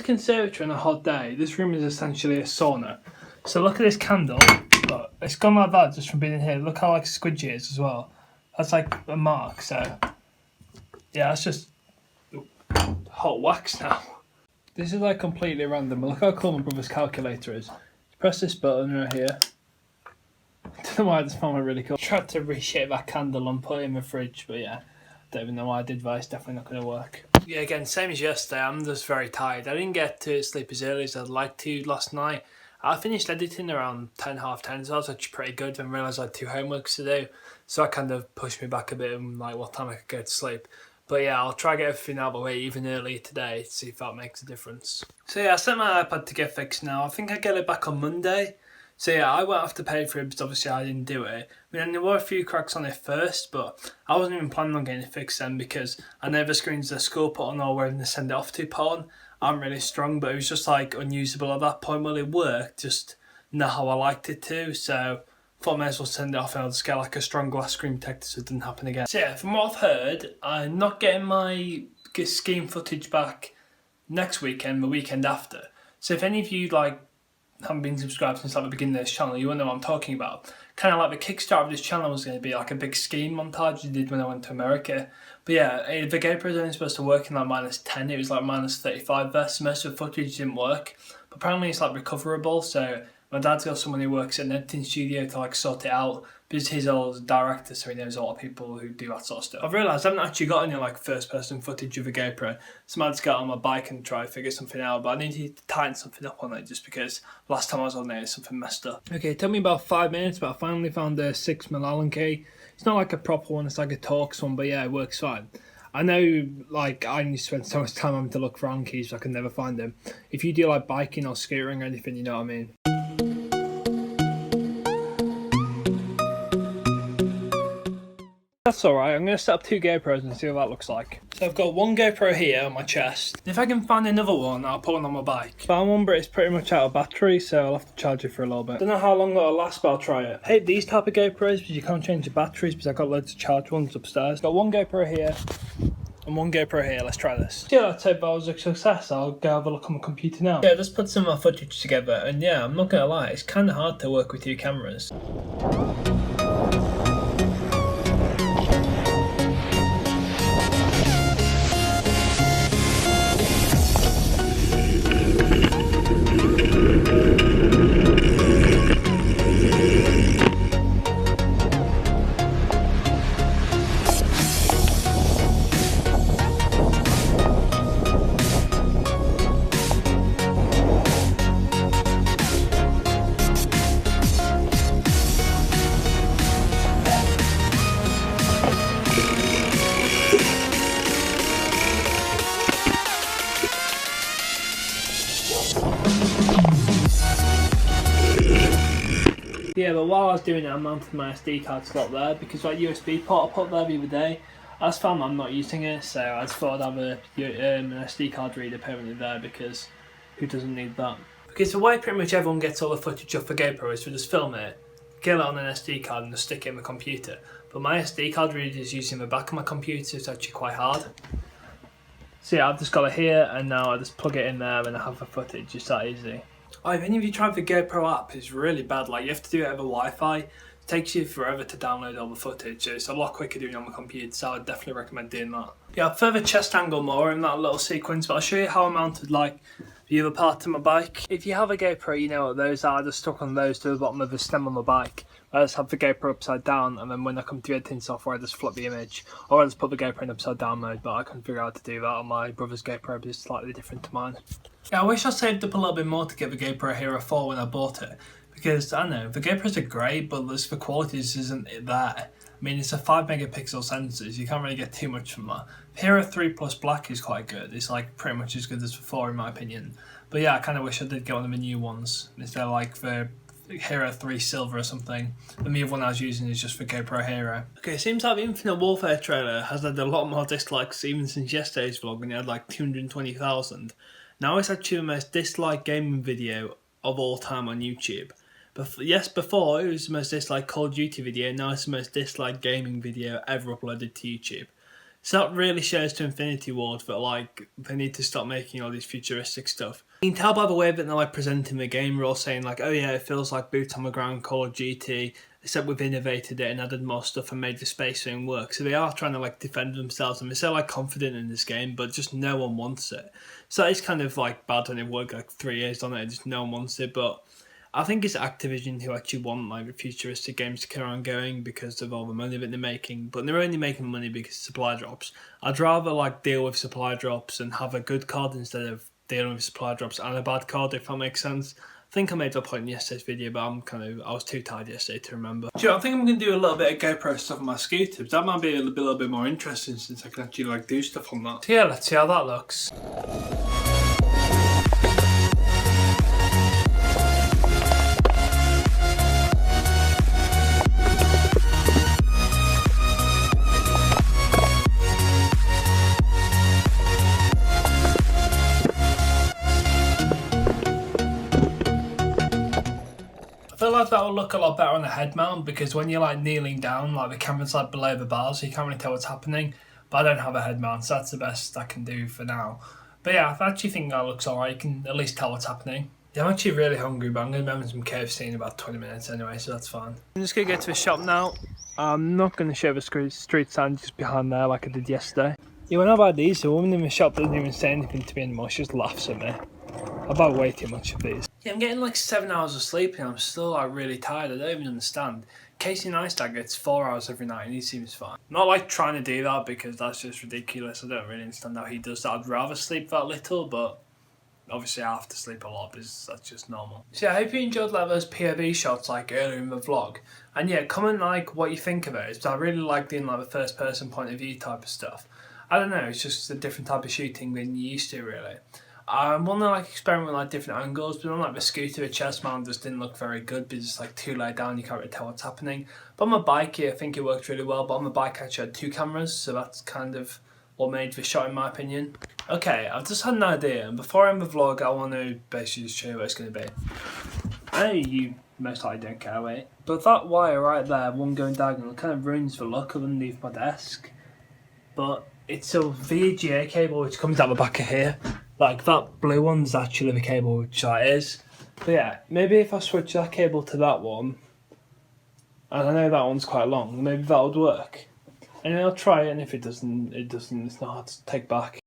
conservatory on a hot day, this room is essentially a sauna. So look at this candle. Look, it's gone like that just from being in here. Look how like squidgy it is as well. That's like a mark. So yeah, that's just hot wax now. This is like completely random. Look how cool my brother's calculator is. Press this button right here. I don't know why I just found it really cool. Tried to reshape that candle and put it in the fridge, but yeah, don't even know why I did that. It's definitely not going to work. Yeah, again, same as yesterday. I'm just very tired. I didn't get to sleep as early as I'd like to last night. I finished editing around 10, half 10, so that was actually pretty good. Then realised I had 2 homeworks to do, so that kind of pushed me back a bit and like what time I could go to sleep. But yeah, I'll try to get everything out of the way even earlier today to see if that makes a difference. So yeah, I sent my iPad to get fixed now. I think I get it back on Monday. So yeah, I won't have to pay for it because obviously I didn't do it. I mean, there were a few cracks on it first, but I wasn't even planning on getting it fixed then because I know the screens the school put on or where to send it off to put on aren't really strong, but it was just like unusable at that point. Well, it worked, just not how I liked it to, so I thought I may as well send it off and I'll just get like a strong glass screen protector so it doesn't happen again. So yeah, from what I've heard, I'm not getting my scheme footage back next weekend, the weekend after. So if any of you like haven't been subscribed since like the beginning of this channel, you won't know what I'm talking about. Kind of like the kickstart of this channel was going to be like a big skiing montage you did when I went to America. But yeah, the GoPro is only supposed to work in like -10, it was like -35 there, so most of the footage didn't work. But apparently it's like recoverable, so my dad's got someone who works at an editing studio to like sort it out, because he's a director, so he knows a lot of people who do that sort of stuff. I've realised I haven't actually got any like first person footage of a GoPro, so I might just get on my bike and try to figure something out, but I need to tighten something up on it just because last time I was on there something messed up. Okay, it took me about 5 minutes, but I finally found a 6mm Allen key. It's not like a proper one, it's like a Torx one, but yeah, it works fine. I know, like, I need to spend so much time having to look for Allen keys, so I can never find them. If you do like biking or scootering or anything, you know what I mean. That's alright, I'm going to set up 2 GoPros and see what that looks like. So I've got one GoPro here on my chest. If I can find another one, I'll put one on my bike. Found one, but it's pretty much out of battery, so I'll have to charge it for a little bit. Don't know how long that'll last, but I'll try it. I hate these type of GoPros because you can't change the batteries because I've got loads of charge ones upstairs. Got one GoPro here and one GoPro here. Let's try this. Yeah, let's hope that was a success. I'll go have a look on my computer now. Yeah, let's put some of my footage together, and yeah, I'm not going to lie, it's kind of hard to work with 2 cameras. Yeah, but while I was doing it, I mounted my SD card slot there because that USB port I put there the other day, I just found I'm not using it, so I just thought I'd have an SD card reader permanently there because who doesn't need that? Because the way pretty much everyone gets all the footage off the GoPro is to just film it, get it on an SD card and just stick it in my computer. But my SD card reader is using the back of my computer, so it's actually quite hard. So yeah, I've just got it here and now I just plug it in there and I have the footage, it's that easy. Oh, if any of you tried the GoPro app, it's really bad. Like, you have to do it over Wi-Fi. It takes you forever to download all the footage. So it's a lot quicker doing it on the computer, so I would definitely recommend doing that. Yeah, I'll further chest angle more in that little sequence, but I'll show you how I mounted, like, the other part of my bike. If you have a GoPro, you know what those are. I just stuck on those to the bottom of the stem on the bike. I just have the GoPro upside down, and then when I come to editing software, I just flip the image. Or I just put the GoPro in upside down mode, but I couldn't figure out how to do that on my brother's GoPro, but it's slightly different to mine. Yeah, I wish I saved up a little bit more to get the GoPro Hero 4 when I bought it. Because, I don't know, the GoPros are great, but the quality just isn't there. I mean, it's a 5 megapixel sensor, so you can't really get too much from that. Hero 3 Plus Black is quite good. It's like pretty much as good as the 4 in my opinion. But yeah, I kind of wish I did get one of the new ones. Instead of like the Hero 3 Silver or something. The new one I was using is just for GoPro Hero. Okay, it seems like the Infinite Warfare trailer has had a lot more dislikes even since yesterday's vlog when it had like 220,000. Now it's actually the most disliked gaming video of all time on YouTube. Before it was the most disliked Call of Duty video, now it's the most disliked gaming video ever uploaded to YouTube. So that really shows to Infinity Ward that like they need to stop making all these futuristic stuff. You can tell by the way that they're like presenting the game. We're all saying like, oh yeah, it feels like boots on the ground Call of Duty, except we've innovated it and added more stuff and made the space thing work. So they are trying to like defend themselves and they're so like confident in this game, but just no one wants it. So it's kind of like bad when it worked like 3 years on it and just no one wants it. But I think it's Activision who actually want like the futuristic games to carry on going because of all the money that they're making, but they're only making money because of supply drops. I'd rather like deal with supply drops and have a good card instead of dealing with supply drops and a bad card, if that makes sense. I think I made that point in yesterday's video, but I was too tired yesterday to remember. Do you know, I think I'm going to do a little bit of GoPro stuff on my scooter. That might be a little bit more interesting since I can actually like do stuff on that. So yeah, let's see how that looks. I feel like that will look a lot better on a head mount because when you're like kneeling down, like the camera's like below the bar, so you can't really tell what's happening. But I don't have a head mount, so that's the best I can do for now. But yeah, I actually think that looks alright. You can at least tell what's happening. Yeah, I'm actually really hungry, but I'm going to be having some KFC in about 20 minutes anyway, so that's fine. I'm just going to get to the shop now. I'm not going to show the street sign just behind there like I did yesterday. Yeah, when I buy these, the woman in the shop doesn't even say anything to me anymore. She just laughs at me. I buy way too much of these. Yeah, I'm getting like 7 hours of sleep and I'm still like really tired. I don't even understand. Casey Neistat gets 4 hours every night and he seems fine. Not like trying to do that because that's just ridiculous. I don't really understand how he does that. I'd rather sleep that little, but obviously I have to sleep a lot because that's just normal. So yeah, I hope you enjoyed like those POV shots like earlier in the vlog. And yeah, comment like what you think of it. Because I really like doing like the first person point of view type of stuff. I don't know, it's just a different type of shooting than you used to really. I want to like experiment with like different angles, but on like the scooter, the chest mount just didn't look very good because it's like too low down, you can't really tell what's happening. But on my bike here, I think it worked really well, but on the bike I actually had 2 cameras, so that's kind of what made the shot in my opinion. Okay, I've just had an idea, and before I end the vlog, I want to basically just show you what it's going to be. I know you most likely don't care, wait, but that wire right there, one going diagonal, kind of ruins the look of underneath my desk. But it's a VGA cable which comes out the back of here. Like that blue one's actually the cable which that is. But yeah, maybe if I switch that cable to that one, and I know that one's quite long, maybe that would work. And I'll try it, and if it doesn't, it's not hard to take back.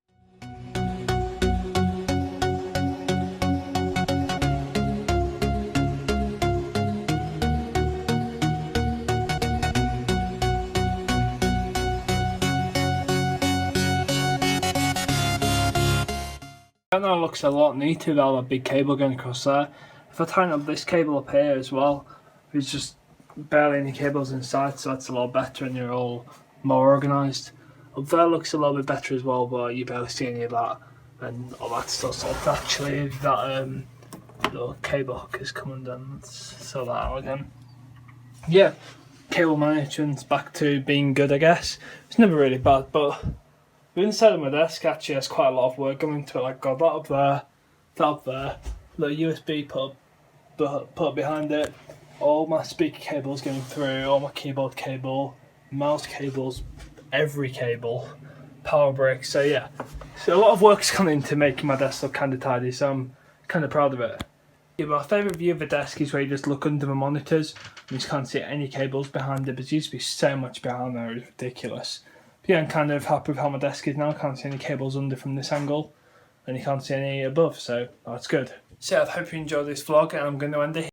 That now looks a lot neater with all that big cable going across there. If I tighten up this cable up here as well, there's just barely any cables inside, so that's a lot better and you're all more organised. Up there looks a little bit better as well, but you barely see any of that and all that stuff. So actually that little cable hook is come undone. Let's sort that out again. Yeah, cable management's back to being good, I guess. It's never really bad, but the inside of my desk actually has quite a lot of work going into it. Like got that up there, little USB put behind it, all my speaker cables going through, all my keyboard cable, mouse cables, every cable, power brick. So yeah, so a lot of work's gone into making my desk look kind of tidy. So I'm kind of proud of it. Yeah, my favourite view of the desk is where you just look under the monitors and you just can't see any cables behind it. But there used to be so much behind there, it's ridiculous. But yeah, I'm kind of happy with how my desk is now. I can't see any cables under from this angle, and you can't see any above, so that's good. So I hope you enjoyed this vlog, and I'm going to end it here.